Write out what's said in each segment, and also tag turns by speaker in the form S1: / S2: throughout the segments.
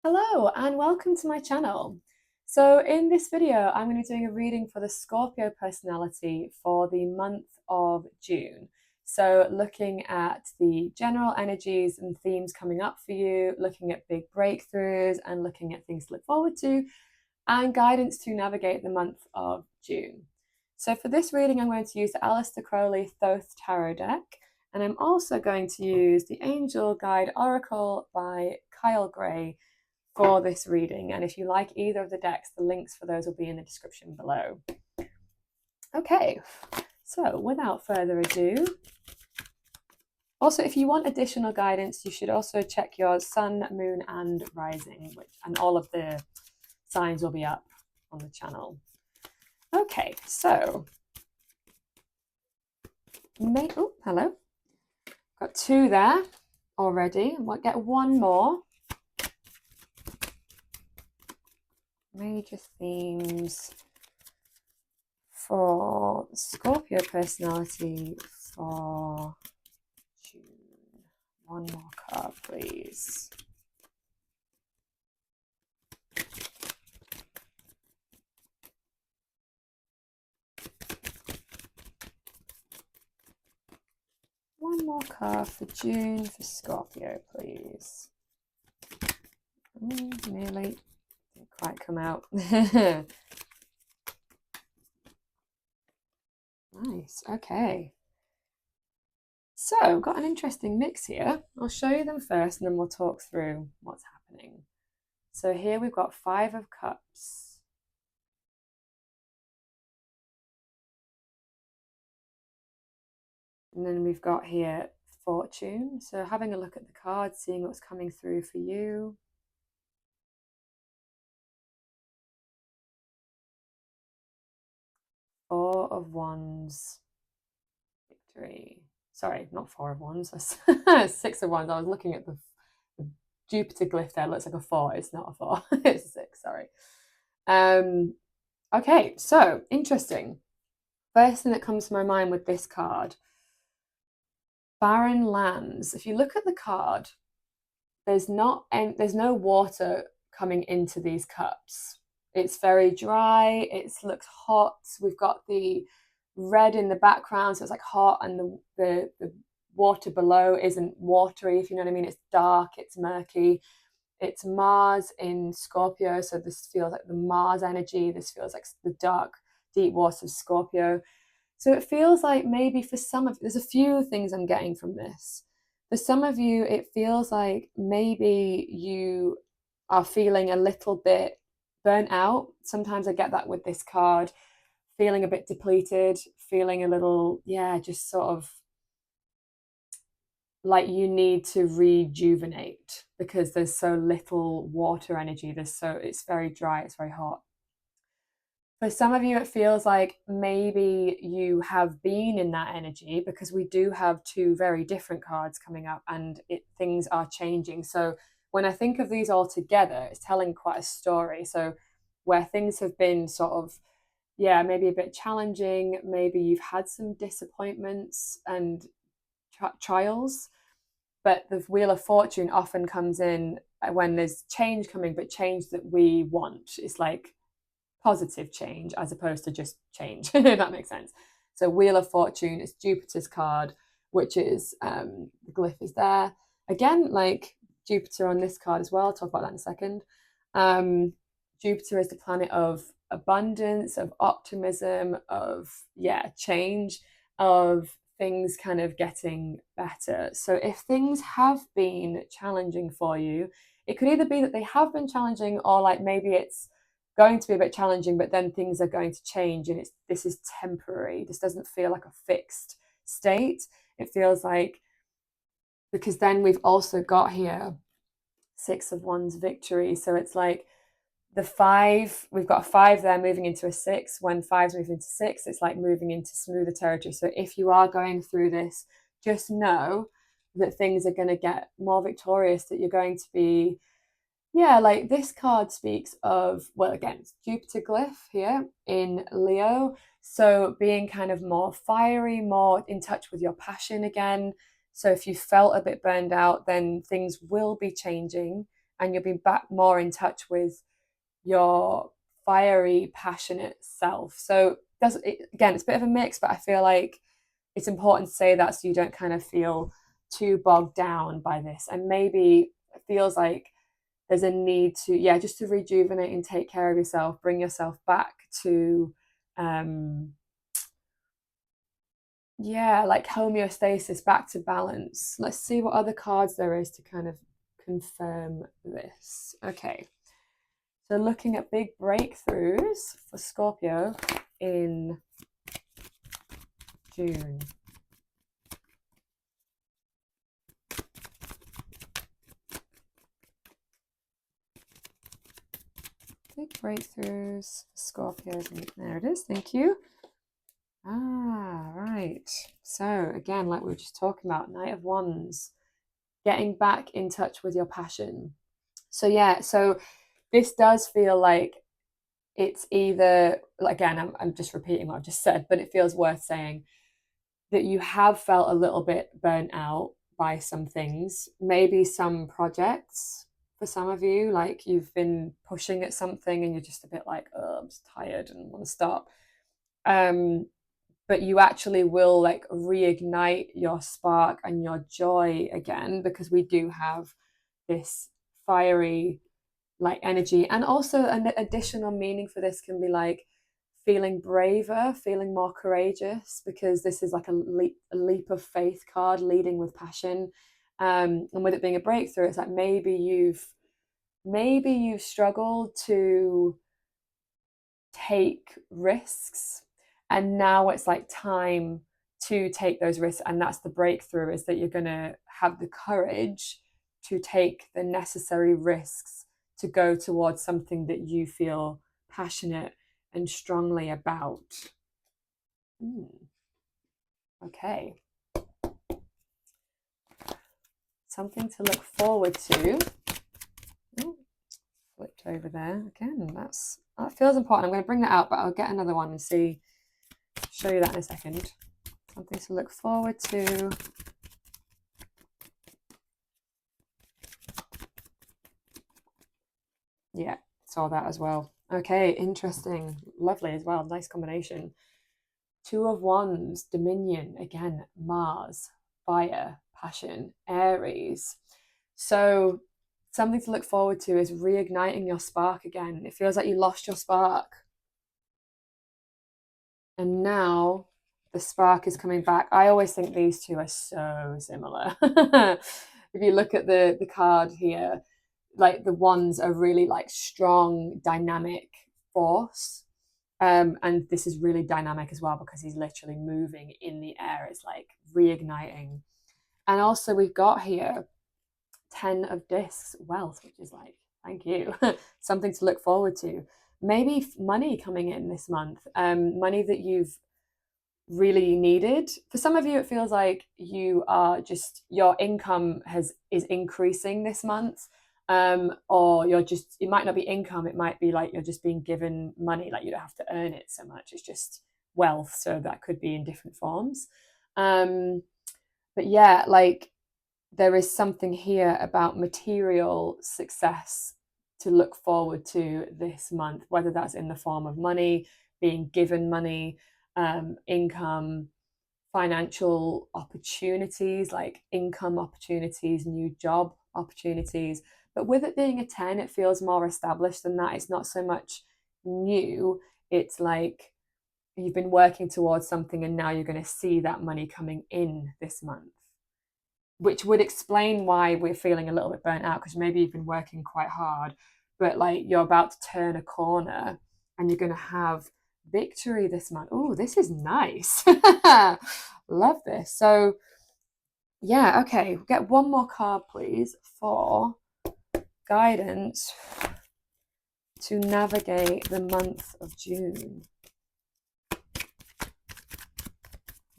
S1: Hello and welcome to my channel. So in this video, I'm going to be doing a reading for the Scorpio personality for the month of June. So looking at the general energies and themes coming up for you, looking at big breakthroughs and looking at things to look forward to, and guidance to navigate the month of June. So for this reading, I'm going to use the Aleister Crowley Thoth Tarot Deck, and I'm also going to use the Angel Guide Oracle by Kyle Gray for this reading. And if you like either of the decks, the links for those will be in the description below. Okay, so without further ado, also if you want additional guidance, you should also check your sun, moon, and rising, and all of the signs will be up on the channel. Okay, so oh, hello. Got two there already. I might get one more. Major themes for Scorpio personality for June. One more card, please. One more card for June for Scorpio, please. Nearly. Didn't quite come out. Nice, okay. So, I've got an interesting mix here. I'll show you them first and then we'll talk through what's happening. So here we've got 5 of Cups. And then we've got here Fortune. So having a look at the cards, seeing what's coming through for you. Four of Wands, Victory. Sorry, not 4 of Wands. 6 of Wands. I was looking at the Jupiter glyph there. It looks like a 4. It's not a 4. It's a 6. Sorry. Okay, so interesting. First thing that comes to my mind with this card, Barren Lands. If you look at the card, there's no water coming into these cups. It's very dry. It looks hot. We've got the red in the background, so it's like hot, and the water below isn't watery, if you know what I mean. It's dark, it's murky. It's Mars in Scorpio, so this feels like the Mars energy. This feels like the dark, deep waters of Scorpio. So it feels like maybe for some of, there's a few things I'm getting from this. For some of you, it feels like maybe you are feeling a little bit burnt out. Sometimes I get that with this card, feeling a bit depleted, feeling a little, just sort of like you need to rejuvenate because there's so little water energy. It's very dry, it's very hot. For some of you, it feels like maybe you have been in that energy because we do have 2 very different cards coming up and things are changing. So when I think of these all together, it's telling quite a story. So where things have been sort of, maybe a bit challenging, maybe you've had some disappointments and trials, but the Wheel of Fortune often comes in when there's change coming, but change that we want. It's like positive change as opposed to just change, if that makes sense. So Wheel of Fortune is Jupiter's card, which is the glyph is there. Again, like Jupiter on this card as well. I'll talk about that in a second. Jupiter is the planet of abundance, of optimism, of change, of things kind of getting better. So if things have been challenging for you, it could either be that they have been challenging, or like maybe it's going to be a bit challenging, but then things are going to change and this is temporary. This doesn't feel like a fixed state. It feels like, because then we've also got here 6 of Wands, Victory. So it's like the 5, we've got a 5 there moving into a 6. When 5's moving into 6, it's like moving into smoother territory. So if you are going through this, just know that things are going to get more victorious, that you're going to be, like this card speaks of, well, again, it's Jupiter glyph here in Leo. So being kind of more fiery, more in touch with your passion again. So if you felt a bit burned out, then things will be changing and you'll be back more in touch with your fiery, passionate self. So again, it's a bit of a mix, but I feel like it's important to say that so you don't kind of feel too bogged down by this. And maybe it feels like there's a need to, just to rejuvenate and take care of yourself, bring yourself back to like homeostasis, back to balance. Let's see what other cards there is to kind of confirm this. Okay, so looking at big breakthroughs for Scorpio in June. Big breakthroughs for Scorpios. There it is. Thank you. Right. So again, like we were just talking about, Knight of Wands, getting back in touch with your passion. So this does feel like it's either, again, I'm just repeating what I've just said, but it feels worth saying that you have felt a little bit burnt out by some things, maybe some projects. For some of you, like you've been pushing at something and you're just a bit like, oh, I'm just tired and want to stop. But you actually will like reignite your spark and your joy again, because we do have this fiery like energy. And also an additional meaning for this can be like feeling braver, feeling more courageous, because this is like a leap of faith card, leading with passion. And with it being a breakthrough, it's like maybe you've struggled to take risks, and now it's like time to take those risks. And that's the breakthrough, is that you're going to have the courage to take the necessary risks to go towards something that you feel passionate and strongly about. Okay. Something to look forward to. Flipped over there again. That feels important. I'm going to bring that out, but I'll get another one and show you that in a second. Something to look forward to. Yeah, saw that as well. Okay, interesting. Lovely as well. Nice combination. Two of Wands, Dominion, again, Mars, fire, passion, Aries. So something to look forward to is reigniting your spark again. It feels like you lost your spark. And now the spark is coming back. I always think these two are so similar. If you look at the card here, like the Wands are really like strong, dynamic force. And this is really dynamic as well, because he's literally moving in the air. It's like reigniting. And also we've got here 10 of discs, wealth, which is like, thank you. Something to look forward to. Maybe money coming in this month, money that you've really needed. For some of you, it feels like you are just, your income is increasing this month. Or it might not be income, it might be like you're just being given money, like you don't have to earn it so much, it's just wealth. So that could be in different forms. But yeah, like there is something here about material success to look forward to this month, whether that's in the form of money, being given money, income, financial opportunities, like income opportunities, new job opportunities. But with it being a 10, it feels more established than that. It's not so much new. It's like you've been working towards something and now you're going to see that money coming in this month, which would explain why we're feeling a little bit burnt out, because maybe you've been working quite hard, but like you're about to turn a corner and you're going to have victory this month. Oh, this is nice. Love this. So yeah, okay, we'll get one more card please for guidance to navigate the month of June.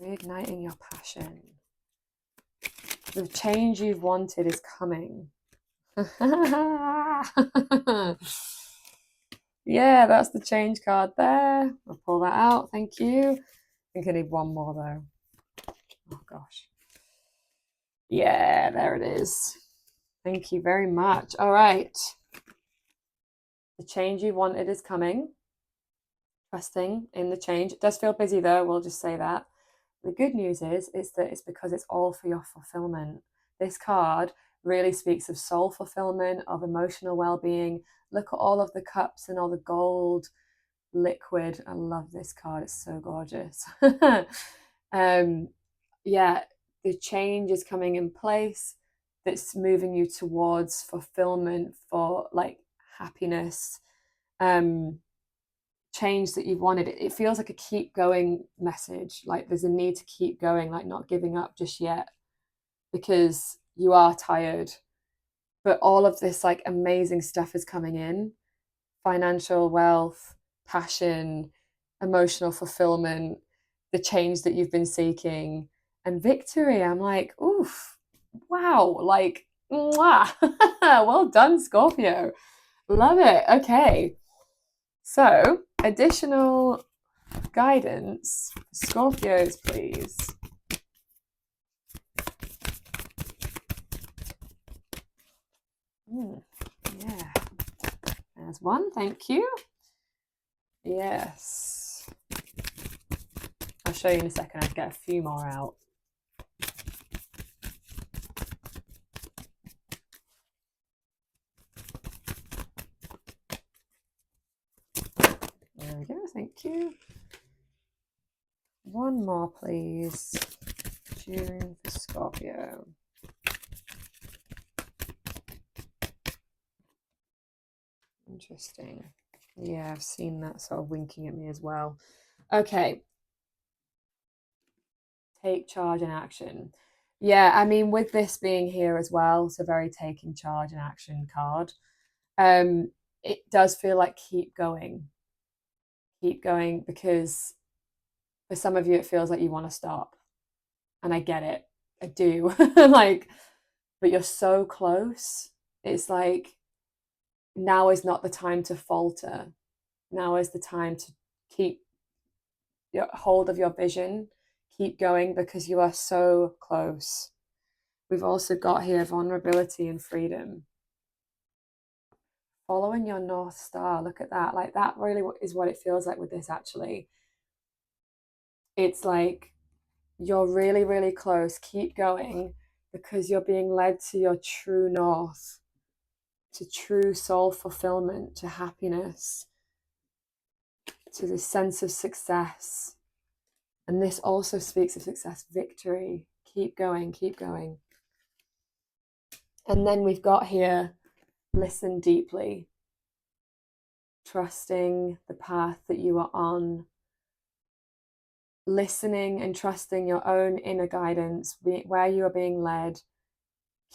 S1: Reigniting your passion. The change you've wanted is coming. Yeah, that's the change card there. I'll pull that out. Thank you. I think I need one more though. Oh gosh. Yeah, there it is. Thank you very much. All right. The change you wanted is coming. Trusting in the change. It does feel busy though, we'll just say that. The good news is that it's because it's all for your fulfillment. This card really speaks of soul fulfillment, of emotional well-being. Look at all of the cups and all the gold liquid. I love this card. It's so gorgeous. Yeah, the change is coming in place that's moving you towards fulfillment, for like happiness, change that you've wanted. It feels like a keep going message. Like there's a need to keep going, like not giving up just yet, because you are tired. But all of this like amazing stuff is coming in: financial wealth, passion, emotional fulfillment, the change that you've been seeking, and victory. I'm like, oof, wow, like, mwah. Well done, Scorpio. Love it. Okay. So, additional guidance, Scorpios, please. Yeah. There's one. Thank you. Yes. I'll show you in a second. I'll get a few more out. There we go. Thank you. One more, please. June for Scorpio. Interesting. Yeah, I've seen that sort of winking at me as well. Okay. Take charge and action. Yeah, I mean, with this being here as well, it's a very taking charge and action card. It does feel like keep going, because for some of you it feels like you want to stop, and I get it, I do. Like, but you're so close. It's like now is not the time to falter. Now is the time to keep hold of your vision, keep going, because you are so close. We've also got here vulnerability and freedom. Following your North Star, look at that. Like that really is what it feels like with this, actually. It's like you're really, really close. Keep going, because you're being led to your true north, to true soul fulfillment, to happiness, to this sense of success. And this also speaks of success, victory. Keep going, keep going. And then we've got here, listen deeply, trusting the path that you are on, listening and trusting your own inner guidance, where you are being led.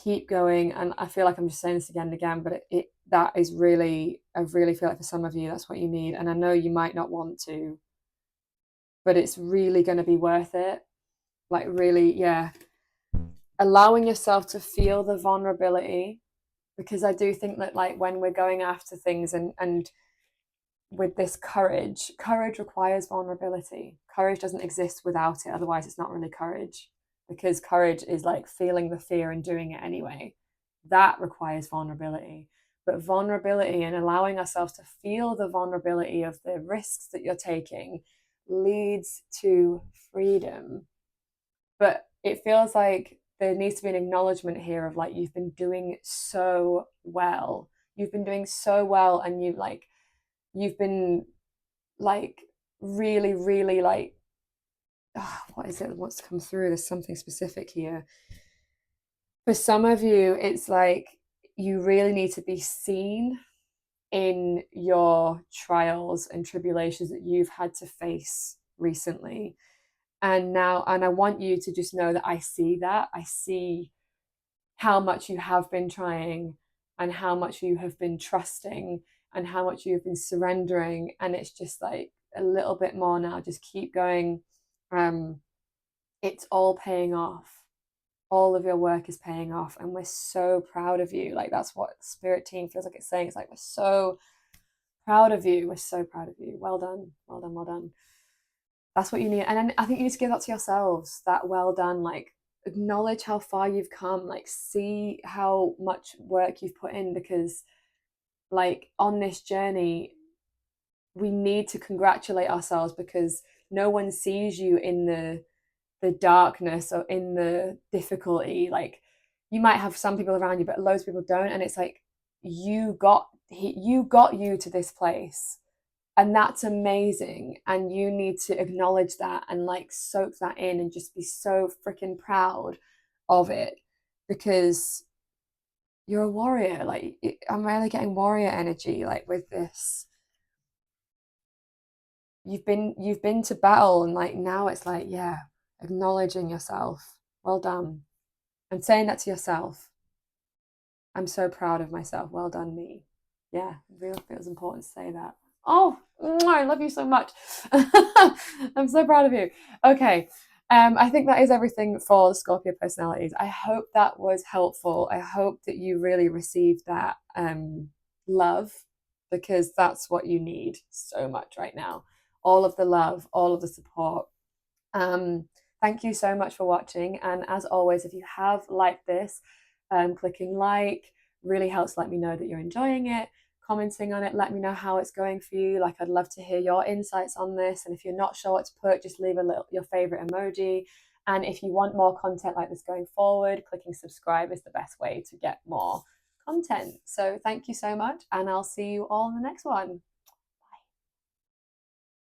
S1: Keep going. And I feel like I'm just saying this again and again, but that is really, I really feel like for some of you that's what you need. And I know you might not want to, but it's really going to be worth it. Like really, yeah, allowing yourself to feel the vulnerability, because I do think that like when we're going after things, and with this courage requires vulnerability. Courage doesn't exist without it. Otherwise it's not really courage, because courage is like feeling the fear and doing it anyway. That requires vulnerability. But vulnerability and allowing ourselves to feel the vulnerability of the risks that you're taking leads to freedom. But it feels like there needs to be an acknowledgement here of like, you've been doing so well. You've been doing so well, and you've been like really, really like, what is it that wants to come through? There's something specific here. For some of you, it's like you really need to be seen in your trials and tribulations that you've had to face recently. And I want you to just know that I see that. I see how much you have been trying, and how much you have been trusting, and how much you've been surrendering. And it's just like a little bit more now. Just keep going. It's all paying off. All of your work is paying off, and we're so proud of you. Like that's what the spirit team feels like it's saying. It's like, we're so proud of you. We're so proud of you. Well done. Well done. Well done. That's what you need. And then I think you need to give that to yourselves, that well done. Like, acknowledge how far you've come, like see how much work you've put in, because like on this journey we need to congratulate ourselves, because no one sees you in the darkness or in the difficulty. Like you might have some people around you, but loads of people don't, and it's like you got you to this place, and that's amazing, and you need to acknowledge that and like soak that in and just be so freaking proud of it, because you're a warrior. Like I'm really getting warrior energy like with this. You've been to battle, and like now it's like, yeah, acknowledging yourself. Well done. And saying that to yourself. I'm so proud of myself. Well done, me. Yeah, it really feels important to say that. Oh, I love you so much. I'm so proud of you. Okay. I think that is everything for the Scorpio personalities. I hope that was helpful. I hope that you really received that love, because that's what you need so much right now. All of the love, all of the support. Thank you so much for watching. And as always, if you have liked this, clicking like really helps let me know that you're enjoying it. Commenting on it, let me know how it's going for you. Like I'd love to hear your insights on this. And if you're not sure what to put, just leave your favorite emoji. And if you want more content like this going forward, clicking subscribe is the best way to get more content. So thank you so much, and I'll see you all in the next one.